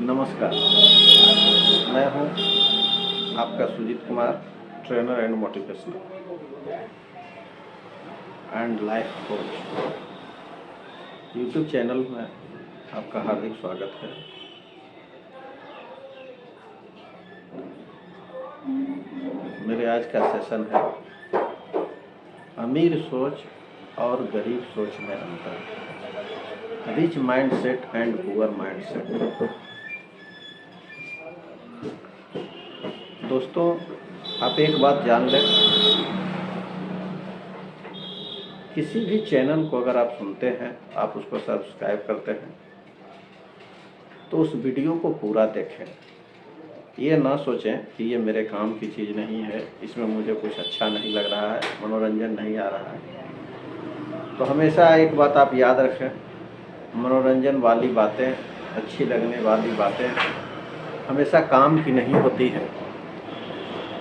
नमस्कार, मैं हूं आपका Sujeet Kumar, trainer and motivational and life coach. YouTube channel में आपका हार्दिक स्वागत है। मेरे आज का सेशन है अमीर सोच और गरीब सोच में अंतर, rich mindset and poor mindset. दोस्तों, आप एक बात जान लें, किसी भी चैनल को अगर आप सुनते हैं, आप उसको सब्सक्राइब करते हैं, तो उस वीडियो को पूरा देखें। ये ना सोचें कि ये मेरे काम की चीज़ नहीं है, इसमें मुझे कुछ अच्छा नहीं लग रहा है, मनोरंजन नहीं आ रहा है। तो हमेशा एक बात आप याद रखें, मनोरंजन वाली बातें, अच्छी लगने वाली बातें हमेशा काम की नहीं होती है।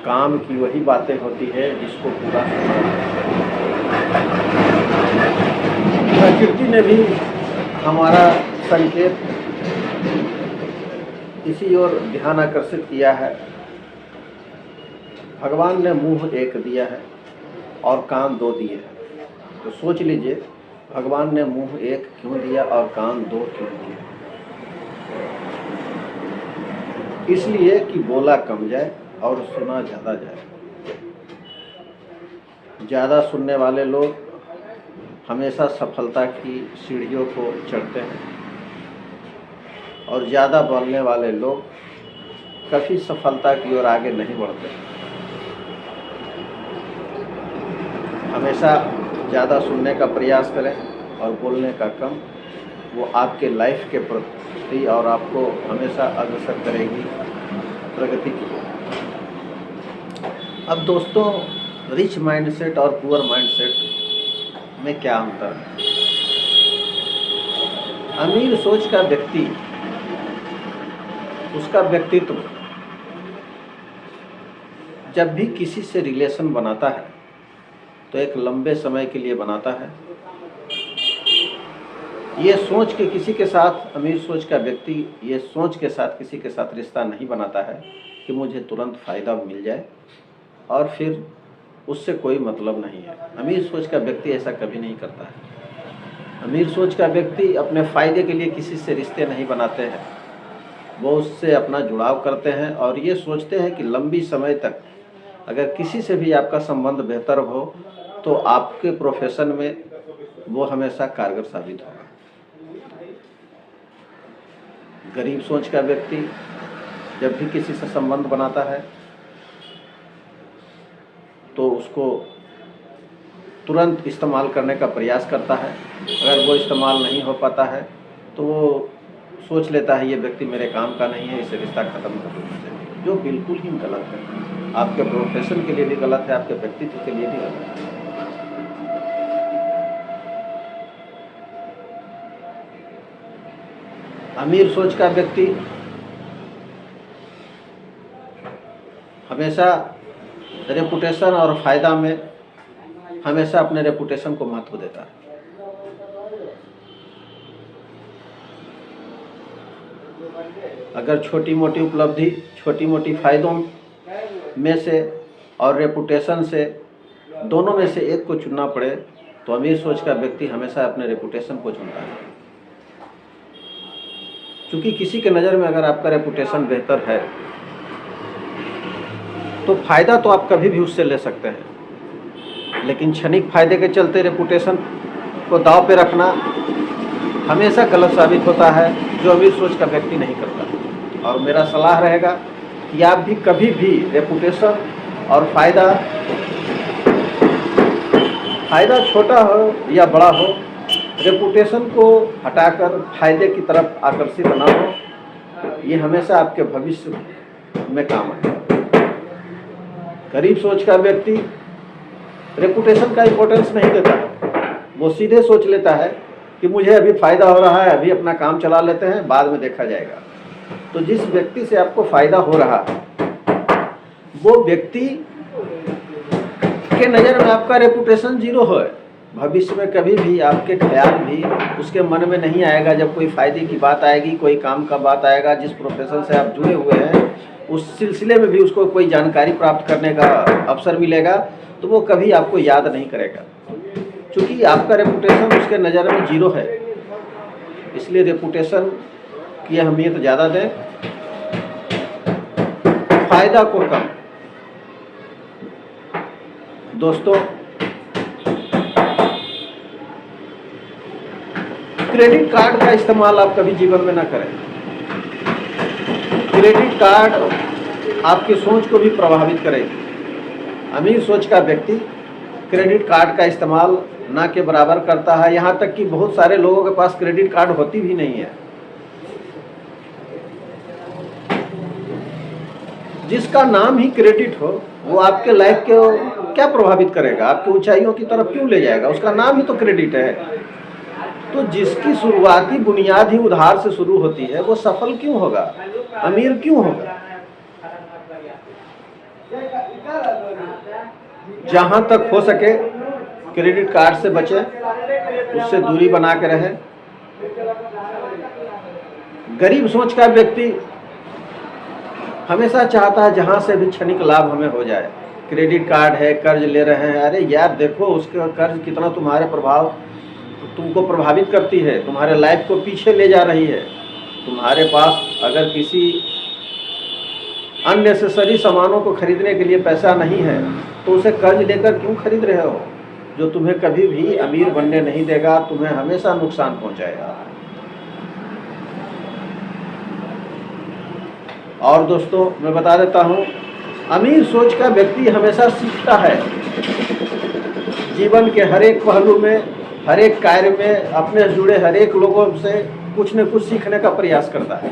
काम की वही बातें होती है जिसको पूरा प्रकृति ने भी हमारा संकेत इसी ओर ध्यान आकर्षित किया है। भगवान ने मुंह एक दिया है और कान दो दिए हैं। तो सोच लीजिए, भगवान ने मुंह एक क्यों दिया और कान दो क्यों दिए? इसलिए कि बोला कम जाए और सुना ज़्यादा जाए। ज़्यादा सुनने वाले लोग हमेशा सफलता की सीढ़ियों को चढ़ते हैं और ज़्यादा बोलने वाले लोग कभी सफलता की ओर आगे नहीं बढ़ते। हमेशा ज़्यादा सुनने का प्रयास करें और बोलने का कम। वो आपके लाइफ के प्रति और आपको हमेशा अग्रसर करेगी प्रगति की। अब दोस्तों, रिच माइंडसेट और पुअर माइंडसेट में क्या अंतर है? अमीर सोच का व्यक्ति, उसका व्यक्तित्व जब भी किसी से रिलेशन बनाता है तो एक लंबे समय के लिए बनाता है। ये सोच के किसी के साथ, अमीर सोच का व्यक्ति ये सोच के साथ किसी के साथ रिश्ता नहीं बनाता है कि मुझे तुरंत फ़ायदा मिल जाए और फिर उससे कोई मतलब नहीं है। अमीर सोच का व्यक्ति ऐसा कभी नहीं करता है। अमीर सोच का व्यक्ति अपने फ़ायदे के लिए किसी से रिश्ते नहीं बनाते हैं। वो उससे अपना जुड़ाव करते हैं और ये सोचते हैं कि लंबी समय तक अगर किसी से भी आपका संबंध बेहतर हो तो आपके प्रोफेशन में वो हमेशा कारगर साबित होगा। गरीब सोच का व्यक्ति जब भी किसी से संबंध बनाता है तो उसको तुरंत इस्तेमाल करने का प्रयास करता है। अगर वो इस्तेमाल नहीं हो पाता है तो वो सोच लेता है ये व्यक्ति मेरे काम का नहीं है, इसे रिश्ता ख़त्म कर देना चाहिए, जो बिल्कुल ही गलत है। आपके प्रोफेशन के लिए भी गलत है, आपके व्यक्तित्व के लिए भी गलत है। अमीर सोच का व्यक्ति हमेशा रेपुटेशन और फ़ायदा में हमेशा अपने रेपुटेशन को महत्व देता है। अगर छोटी मोटी उपलब्धि, छोटी मोटी फ़ायदों में से और रेपुटेशन से, दोनों में से एक को चुनना पड़े तो अमीर सोच का व्यक्ति हमेशा अपने रेपुटेशन को चुनता है। क्योंकि किसी के नज़र में अगर आपका रेपुटेशन बेहतर है तो फ़ायदा तो आप कभी भी उससे ले सकते हैं, लेकिन क्षणिक फ़ायदे के चलते रेपुटेशन को दांव पे रखना हमेशा गलत साबित होता है, जो अमीर सोच का व्यक्ति नहीं करता। और मेरा सलाह रहेगा कि आप भी कभी भी रेपुटेशन और फ़ायदा छोटा हो या बड़ा हो, रेपुटेशन को हटाकर फ़ायदे की तरफ आकर्षित ना हो। ये हमेशा आपके भविष्य में काम आएगा। गरीब सोच का व्यक्ति रेपुटेशन का इम्पोर्टेंस नहीं देता है। वो सीधे सोच लेता है कि मुझे अभी फ़ायदा हो रहा है, अभी अपना काम चला लेते हैं, बाद में देखा जाएगा। तो जिस व्यक्ति से आपको फ़ायदा हो रहा है वो व्यक्ति के नज़र में आपका रेपुटेशन जीरो है, भविष्य में कभी भी आपके ख्याल भी उसके मन में नहीं आएगा। जब कोई फ़ायदे की बात आएगी, कोई काम का बात आएगा, जिस प्रोफेशन से आप जुड़े हुए हैं उस सिलसिले में भी उसको कोई जानकारी प्राप्त करने का अवसर मिलेगा, तो वो कभी आपको याद नहीं करेगा, क्योंकि आपका रेपुटेशन उसके नज़र में जीरो है। इसलिए रेपुटेशन की अहमियत ज़्यादा दें, फ़ायदा को कम। दोस्तों, क्रेडिट कार्ड का इस्तेमाल आप कभी जीवन में ना करें। क्रेडिट कार्ड आपकी सोच को भी प्रभावित करेगी। अमीर सोच का व्यक्ति क्रेडिट कार्ड का इस्तेमाल ना के बराबर करता है, यहाँ तक कि बहुत सारे लोगों के पास क्रेडिट कार्ड होती भी नहीं है। जिसका नाम ही क्रेडिट हो, वो आपके लाइफ को क्या प्रभावित करेगा, आपकी ऊंचाइयों की तरफ क्यों ले जाएगा? उसका नाम ही तो क्रेडिट है। तो जिसकी शुरुआती बुनियाद ही उधार से शुरू होती है, वो सफल क्यों होगा, अमीर क्यों होगा? जहां तक हो सके क्रेडिट कार्ड से बचें, उससे दूरी बना के रहें। गरीब सोच का व्यक्ति हमेशा चाहता है जहां से भी क्षणिक लाभ हमें हो जाए। क्रेडिट कार्ड है, कर्ज ले रहे हैं, अरे यार देखो उसका कर्ज कितना तुमको प्रभावित करती है, तुम्हारे लाइफ को पीछे ले जा रही है। तुम्हारे पास अगर किसी अननेसेसरी सामानों को खरीदने के लिए पैसा नहीं है, तो उसे कर्ज लेकर क्यों खरीद रहे हो, जो तुम्हें कभी भी अमीर बनने नहीं देगा, तुम्हें हमेशा नुकसान पहुंचाएगा। और दोस्तों, मैं बता देता हूं, अमीर सोच का व्यक्ति हमेशा सीखता है। जीवन के हर एक पहलू में, हर एक कार्य में अपने से जुड़े हर एक लोगों से कुछ न कुछ सीखने का प्रयास करता है।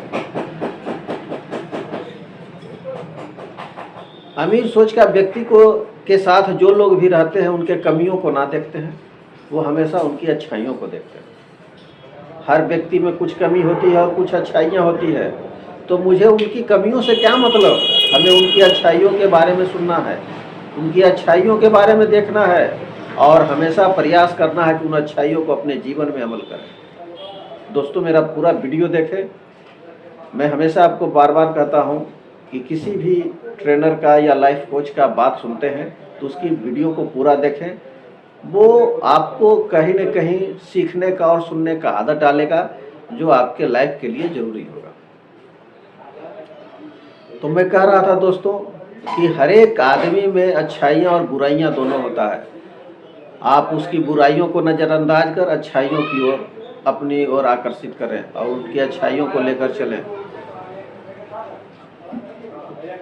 अमीर सोच का व्यक्ति के साथ जो लोग भी रहते हैं, उनके कमियों को ना देखते हैं, वो हमेशा उनकी अच्छाइयों को देखते हैं। हर व्यक्ति में कुछ कमी होती है और कुछ अच्छाइयाँ होती है, तो मुझे उनकी कमियों से क्या मतलब? हमें उनकी अच्छाइयों के बारे में सुनना है, उनकी अच्छाइयों के बारे में देखना है और हमेशा प्रयास करना है कि उन अच्छाइयों को अपने जीवन में अमल करें। दोस्तों, मेरा पूरा वीडियो देखें। मैं हमेशा आपको बार बार कहता हूं कि किसी भी ट्रेनर का या लाइफ कोच का बात सुनते हैं तो उसकी वीडियो को पूरा देखें। वो आपको कहीं न कहीं सीखने का और सुनने का आदत डालेगा, जो आपके लाइफ के लिए ज़रूरी होगा। तो मैं कह रहा था दोस्तों कि हर एक आदमी में अच्छाइयाँ और बुराइयाँ दोनों होता है। आप उसकी बुराइयों को नज़रअंदाज कर अच्छाइयों की ओर अपनी ओर आकर्षित करें और उनकी अच्छाइयों को लेकर चलें।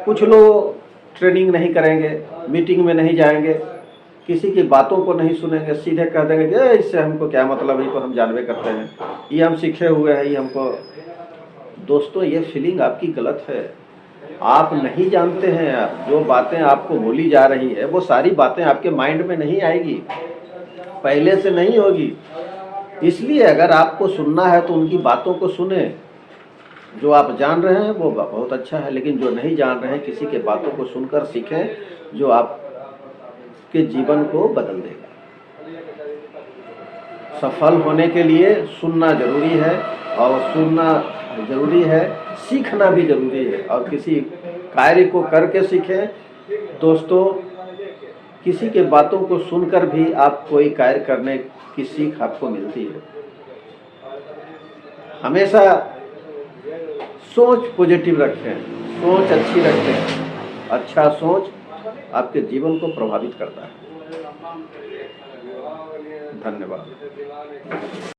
कुछ लोग ट्रेनिंग नहीं करेंगे, मीटिंग में नहीं जाएंगे, किसी की बातों को नहीं सुनेंगे, सीधे कह देंगे कि इससे हमको क्या मतलब है, ये तो हम जानवे करते हैं, ये हम सीखे हुए हैं, ये हमको। दोस्तों, ये फीलिंग आपकी गलत है। आप नहीं जानते हैं। जो बातें आपको बोली जा रही है, वो सारी बातें आपके माइंड में नहीं आएगी, पहले से नहीं होगी। इसलिए अगर आपको सुनना है तो उनकी बातों को सुने। जो आप जान रहे हैं वो बहुत अच्छा है, लेकिन जो नहीं जान रहे हैं, किसी के बातों को सुनकर सीखें, जो आपके जीवन को बदल देगा। सफल होने के लिए सुनना जरूरी है, और सुनना जरूरी है, सीखना भी जरूरी है, और किसी कार्य को करके सीखें। दोस्तों, किसी के बातों को सुनकर भी आप कोई कार्य करने की सीख आपको मिलती है। हमेशा सोच पॉजिटिव रखें, सोच अच्छी रखें। अच्छा सोच आपके जीवन को प्रभावित करता है। धन्यवाद।